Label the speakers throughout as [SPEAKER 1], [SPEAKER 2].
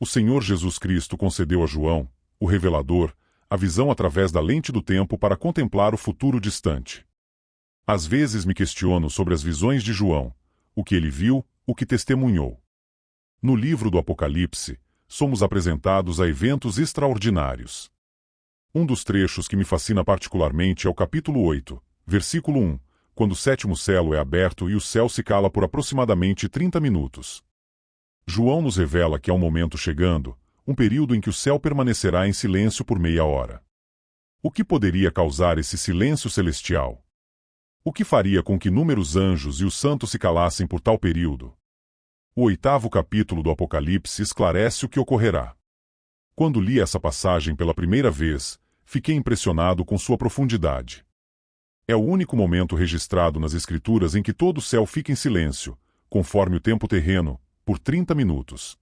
[SPEAKER 1] O Senhor Jesus Cristo concedeu a João, o revelador, a visão através da lente do tempo para contemplar o futuro distante. Às vezes me questiono sobre as visões de João, o que ele viu, o que testemunhou. No livro do Apocalipse, somos apresentados a eventos extraordinários. Um dos trechos que me fascina particularmente é o capítulo 8, versículo 1, quando o sétimo selo é aberto e o céu se cala por aproximadamente 30 minutos. João nos revela que há um momento chegando, um período em que o céu permanecerá em silêncio por meia hora. O que poderia causar esse silêncio celestial? O que faria com que inúmeros anjos e os santos se calassem por tal período? O 8º capítulo do Apocalipse esclarece o que ocorrerá. Quando li essa passagem pela primeira vez, fiquei impressionado com sua profundidade. É o único momento registrado nas Escrituras em que todo o céu fica em silêncio, conforme o tempo terreno, por 30 minutos.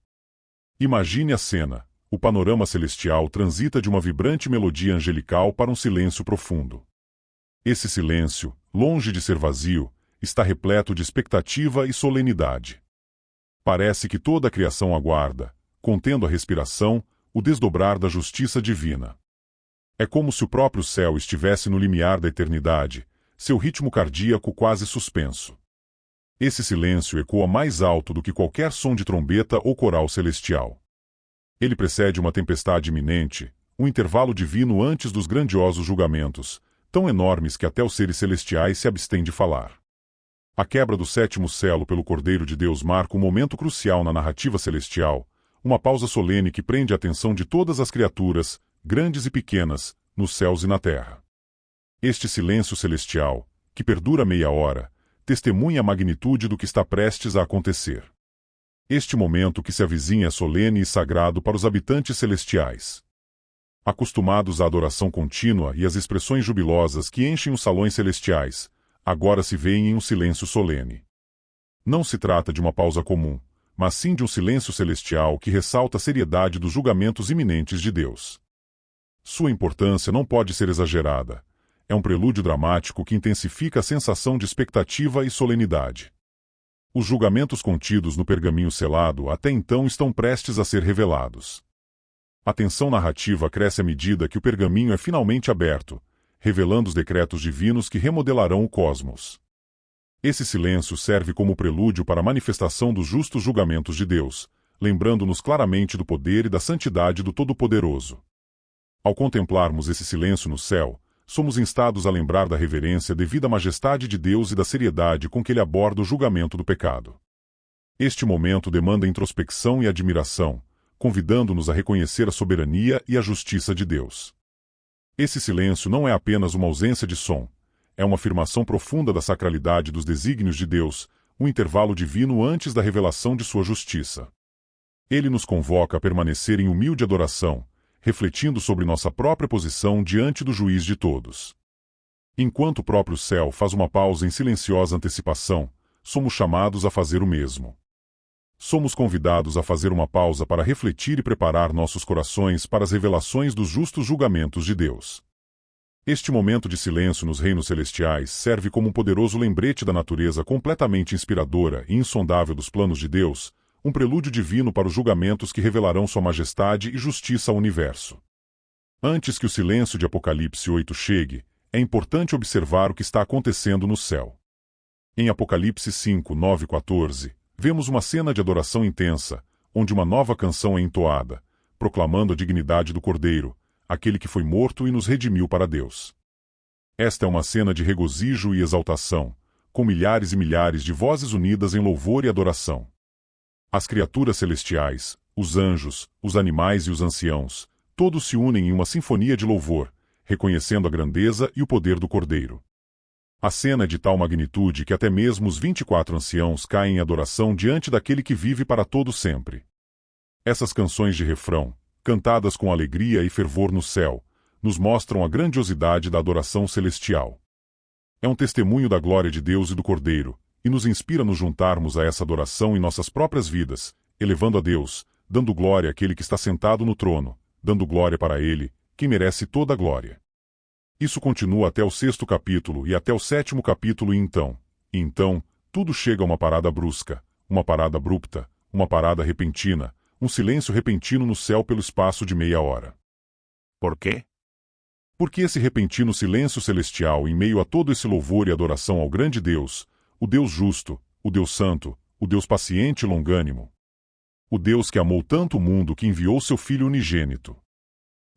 [SPEAKER 1] Imagine a cena: o panorama celestial transita de uma vibrante melodia angelical para um silêncio profundo. Esse silêncio, longe de ser vazio, está repleto de expectativa e solenidade. Parece que toda a criação aguarda, contendo a respiração, o desdobrar da justiça divina. É como se o próprio céu estivesse no limiar da eternidade, seu ritmo cardíaco quase suspenso. Esse silêncio ecoa mais alto do que qualquer som de trombeta ou coral celestial. Ele precede uma tempestade iminente, um intervalo divino antes dos grandiosos julgamentos, tão enormes que até os seres celestiais se abstêm de falar. A quebra do sétimo selo pelo Cordeiro de Deus marca um momento crucial na narrativa celestial, uma pausa solene que prende a atenção de todas as criaturas, grandes e pequenas, nos céus e na terra. Este silêncio celestial, que perdura meia hora, testemunha a magnitude do que está prestes a acontecer. Este momento que se avizinha é solene e sagrado para os habitantes celestiais. Acostumados à adoração contínua e às expressões jubilosas que enchem os salões celestiais, agora se veem em um silêncio solene. Não se trata de uma pausa comum, mas sim de um silêncio celestial que ressalta a seriedade dos julgamentos iminentes de Deus. Sua importância não pode ser exagerada. É um prelúdio dramático que intensifica a sensação de expectativa e solenidade. Os julgamentos contidos no pergaminho selado até então estão prestes a ser revelados. A tensão narrativa cresce à medida que o pergaminho é finalmente aberto, revelando os decretos divinos que remodelarão o cosmos. Esse silêncio serve como prelúdio para a manifestação dos justos julgamentos de Deus, lembrando-nos claramente do poder e da santidade do Todo-Poderoso. Ao contemplarmos esse silêncio no céu, somos instados a lembrar da reverência devida à majestade de Deus e da seriedade com que ele aborda o julgamento do pecado. Este momento demanda introspecção e admiração, convidando-nos a reconhecer a soberania e a justiça de Deus. Esse silêncio não é apenas uma ausência de som, é uma afirmação profunda da sacralidade dos desígnios de Deus, um intervalo divino antes da revelação de sua justiça. Ele nos convoca a permanecer em humilde adoração, refletindo sobre nossa própria posição diante do juiz de todos. Enquanto o próprio céu faz uma pausa em silenciosa antecipação, somos chamados a fazer o mesmo. Somos convidados a fazer uma pausa para refletir e preparar nossos corações para as revelações dos justos julgamentos de Deus. Este momento de silêncio nos reinos celestiais serve como um poderoso lembrete da natureza completamente inspiradora e insondável dos planos de Deus, um prelúdio divino para os julgamentos que revelarão sua majestade e justiça ao universo. Antes que o silêncio de Apocalipse 8 chegue, é importante observar o que está acontecendo no céu. Em Apocalipse 5, 9 e 14, vemos uma cena de adoração intensa, onde uma nova canção é entoada, proclamando a dignidade do Cordeiro, aquele que foi morto e nos redimiu para Deus. Esta é uma cena de regozijo e exaltação, com milhares e milhares de vozes unidas em louvor e adoração. As criaturas celestiais, os anjos, os animais e os anciãos, todos se unem em uma sinfonia de louvor, reconhecendo a grandeza e o poder do Cordeiro. A cena é de tal magnitude que até mesmo os 24 anciãos caem em adoração diante daquele que vive para todo sempre. Essas canções de refrão, cantadas com alegria e fervor no céu, nos mostram a grandiosidade da adoração celestial. É um testemunho da glória de Deus e do Cordeiro, e nos inspira a nos juntarmos a essa adoração em nossas próprias vidas, elevando a Deus, dando glória àquele que está sentado no trono, dando glória para Ele, que merece toda a glória. Isso continua até o 6º capítulo e até o 7º capítulo e então, tudo chega a uma parada brusca, uma parada abrupta, uma parada repentina, um silêncio repentino no céu pelo espaço de meia hora.
[SPEAKER 2] ¿Por qué?
[SPEAKER 1] Porque esse repentino silêncio celestial em meio a todo esse louvor e adoração ao grande Deus, o Deus justo, o Deus santo, o Deus paciente e longânimo. O Deus que amou tanto o mundo que enviou seu Filho unigênito.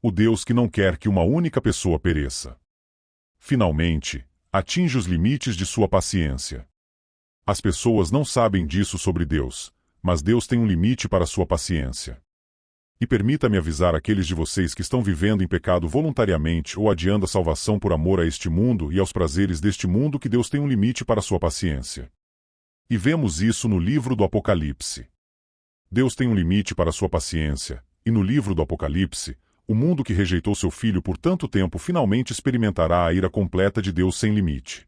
[SPEAKER 1] O Deus que não quer que uma única pessoa pereça. Finalmente, atinge os limites de sua paciência. As pessoas não sabem disso sobre Deus, mas Deus tem um limite para sua paciência. E permita-me avisar aqueles de vocês que estão vivendo em pecado voluntariamente ou adiando a salvação por amor a este mundo e aos prazeres deste mundo que Deus tem um limite para sua paciência. E vemos isso no livro do Apocalipse. Deus tem um limite para sua paciência, e no livro do Apocalipse, o mundo que rejeitou seu Filho por tanto tempo finalmente experimentará a ira completa de Deus sem limite.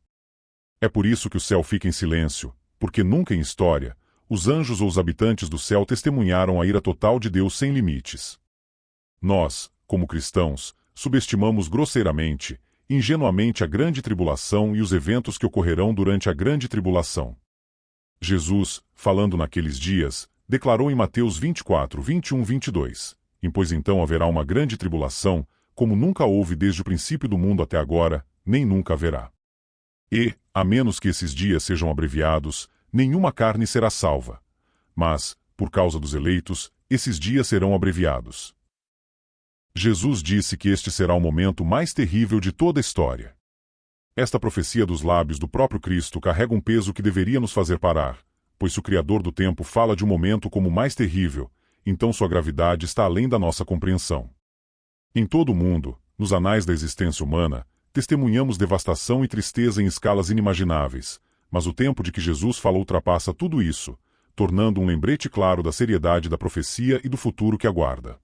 [SPEAKER 1] É por isso que o céu fica em silêncio, porque nunca em história, os anjos ou os habitantes do céu testemunharam a ira total de Deus sem limites. Nós, como cristãos, subestimamos grosseiramente, ingenuamente a grande tribulação e os eventos que ocorrerão durante a grande tribulação. Jesus, falando naqueles dias, declarou em Mateus 24, 21, 22, pois então haverá uma grande tribulação, como nunca houve desde o princípio do mundo até agora, nem nunca haverá. E, a menos que esses dias sejam abreviados, nenhuma carne será salva. Mas, por causa dos eleitos, esses dias serão abreviados. Jesus disse que este será o momento mais terrível de toda a história. Esta profecia dos lábios do próprio Cristo carrega um peso que deveria nos fazer parar, pois se o Criador do tempo fala de um momento como o mais terrível, então sua gravidade está além da nossa compreensão. Em todo o mundo, nos anais da existência humana, testemunhamos devastação e tristeza em escalas inimagináveis, mas o tempo de que Jesus fala ultrapassa tudo isso, tornando um lembrete claro da seriedade da profecia e do futuro que aguarda.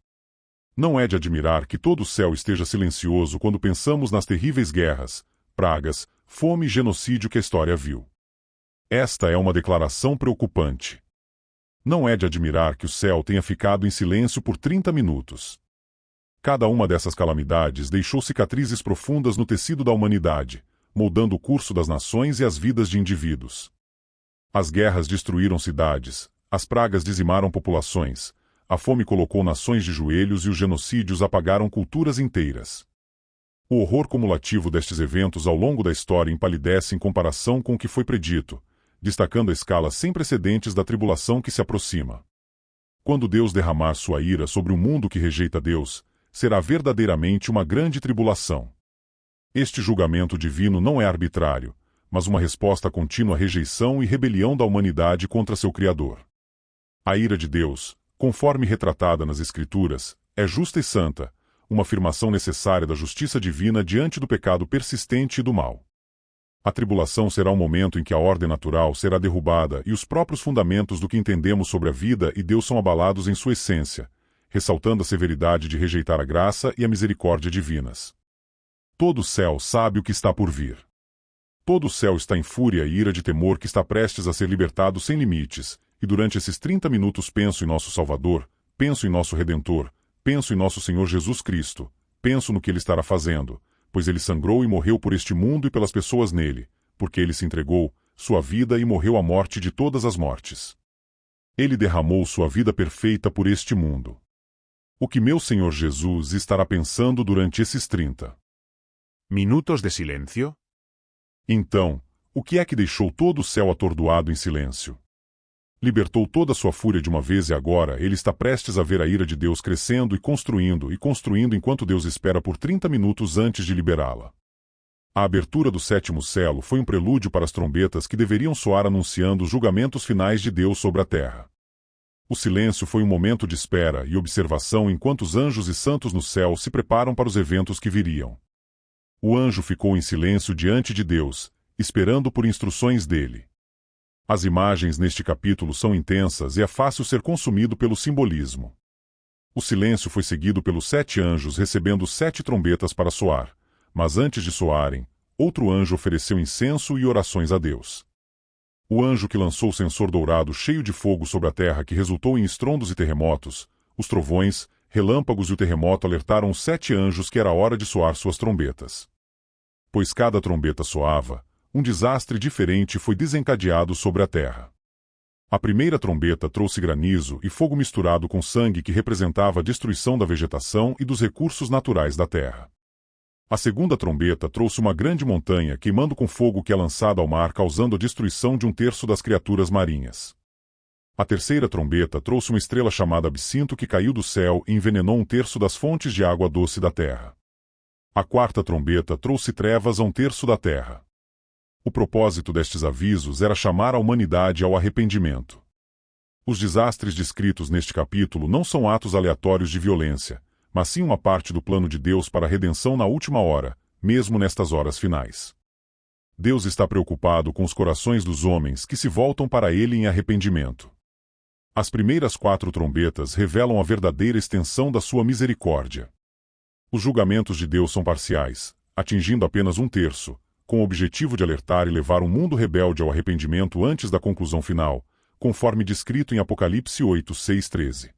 [SPEAKER 1] Não é de admirar que todo o céu esteja silencioso quando pensamos nas terríveis guerras, pragas, fome e genocídio que a história viu. Esta é uma declaração preocupante. Não é de admirar que o céu tenha ficado em silêncio por 30 minutos. Cada uma dessas calamidades deixou cicatrizes profundas no tecido da humanidade, moldando o curso das nações e as vidas de indivíduos. As guerras destruíram cidades, as pragas dizimaram populações, a fome colocou nações de joelhos e os genocídios apagaram culturas inteiras. O horror cumulativo destes eventos ao longo da história empalidece em comparação com o que foi predito, destacando a escala sem precedentes da tribulação que se aproxima. Quando Deus derramar sua ira sobre o mundo que rejeita Deus, será verdadeiramente uma grande tribulação. Este julgamento divino não é arbitrário, mas uma resposta contínua à rejeição e rebelião da humanidade contra seu Criador. A ira de Deus, conforme retratada nas Escrituras, é justa e santa, uma afirmação necessária da justiça divina diante do pecado persistente e do mal. A tribulação será um momento em que a ordem natural será derrubada e os próprios fundamentos do que entendemos sobre a vida e Deus são abalados em sua essência, ressaltando a severidade de rejeitar a graça e a misericórdia divinas. Todo o céu sabe o que está por vir. Todo o céu está em fúria e ira de temor que está prestes a ser libertado sem limites, e durante esses 30 minutos penso em nosso Salvador, penso em nosso Redentor, penso em nosso Senhor Jesus Cristo, penso no que Ele estará fazendo, pois Ele sangrou e morreu por este mundo e pelas pessoas nele, porque Ele se entregou, sua vida e morreu a morte de todas as mortes. Ele derramou sua vida perfeita por este mundo. O que meu Senhor Jesus estará pensando durante esses 30
[SPEAKER 2] minutos de silêncio?
[SPEAKER 1] Então, o que é que deixou todo o céu atordoado em silêncio? Libertou toda a sua fúria de uma vez e agora ele está prestes a ver a ira de Deus crescendo e construindo enquanto Deus espera por 30 minutos antes de liberá-la. A abertura do sétimo selo foi um prelúdio para as trombetas que deveriam soar anunciando os julgamentos finais de Deus sobre a terra. O silêncio foi um momento de espera e observação enquanto os anjos e santos no céu se preparam para os eventos que viriam. O anjo ficou em silêncio diante de Deus, esperando por instruções dele. As imagens neste capítulo são intensas e é fácil ser consumido pelo simbolismo. O silêncio foi seguido pelos 7 anjos recebendo 7 trombetas para soar, mas antes de soarem, outro anjo ofereceu incenso e orações a Deus. O anjo que lançou o censor dourado cheio de fogo sobre a terra que resultou em estrondos e terremotos, os trovões, relâmpagos e o terremoto alertaram os 7 anjos que era hora de soar suas trombetas. Pois cada trombeta soava, um desastre diferente foi desencadeado sobre a terra. A primeira trombeta trouxe granizo e fogo misturado com sangue que representava a destruição da vegetação e dos recursos naturais da terra. A segunda trombeta trouxe uma grande montanha queimando com fogo que é lançado ao mar, causando a destruição de 1/3 das criaturas marinhas. A terceira trombeta trouxe uma estrela chamada Absinto que caiu do céu e envenenou 1/3 das fontes de água doce da terra. A quarta trombeta trouxe trevas a 1/3 da terra. O propósito destes avisos era chamar a humanidade ao arrependimento. Os desastres descritos neste capítulo não são atos aleatórios de violência, mas sim uma parte do plano de Deus para a redenção na última hora, mesmo nestas horas finais. Deus está preocupado com os corações dos homens que se voltam para Ele em arrependimento. As primeiras 4 trombetas revelam a verdadeira extensão da sua misericórdia. Os julgamentos de Deus são parciais, atingindo apenas 1/3, com o objetivo de alertar e levar um mundo rebelde ao arrependimento antes da conclusão final, conforme descrito em Apocalipse 8, 6, 13.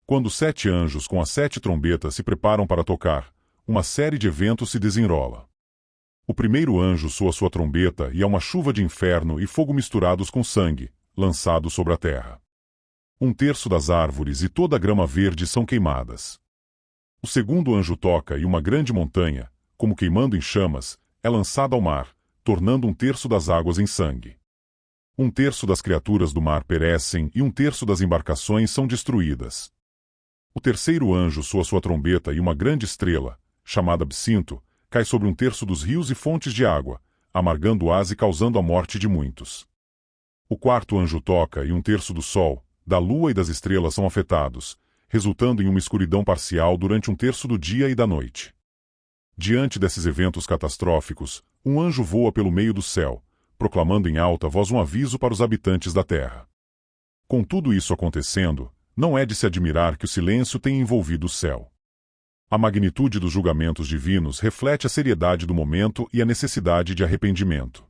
[SPEAKER 1] Quando 7 anjos com as 7 trombetas se preparam para tocar, uma série de eventos se desenrola. O primeiro anjo soa sua trombeta e há uma chuva de inferno e fogo misturados com sangue, lançado sobre a terra. 1/3 das árvores e toda a grama verde são queimadas. O segundo anjo toca e uma grande montanha, como queimando em chamas, é lançada ao mar, tornando 1/3 das águas em sangue. 1/3 das criaturas do mar perecem e 1/3 das embarcações são destruídas. O terceiro anjo soa sua trombeta e uma grande estrela, chamada Absinto, cai sobre 1/3 dos rios e fontes de água, amargando-as e causando a morte de muitos. O quarto anjo toca e 1/3 do sol, da lua e das estrelas são afetados, resultando em uma escuridão parcial durante 1/3 do dia e da noite. Diante desses eventos catastróficos, um anjo voa pelo meio do céu, proclamando em alta voz um aviso para os habitantes da terra. Com tudo isso acontecendo, não é de se admirar que o silêncio tenha envolvido o céu. A magnitude dos julgamentos divinos reflete a seriedade do momento e a necessidade de arrependimento.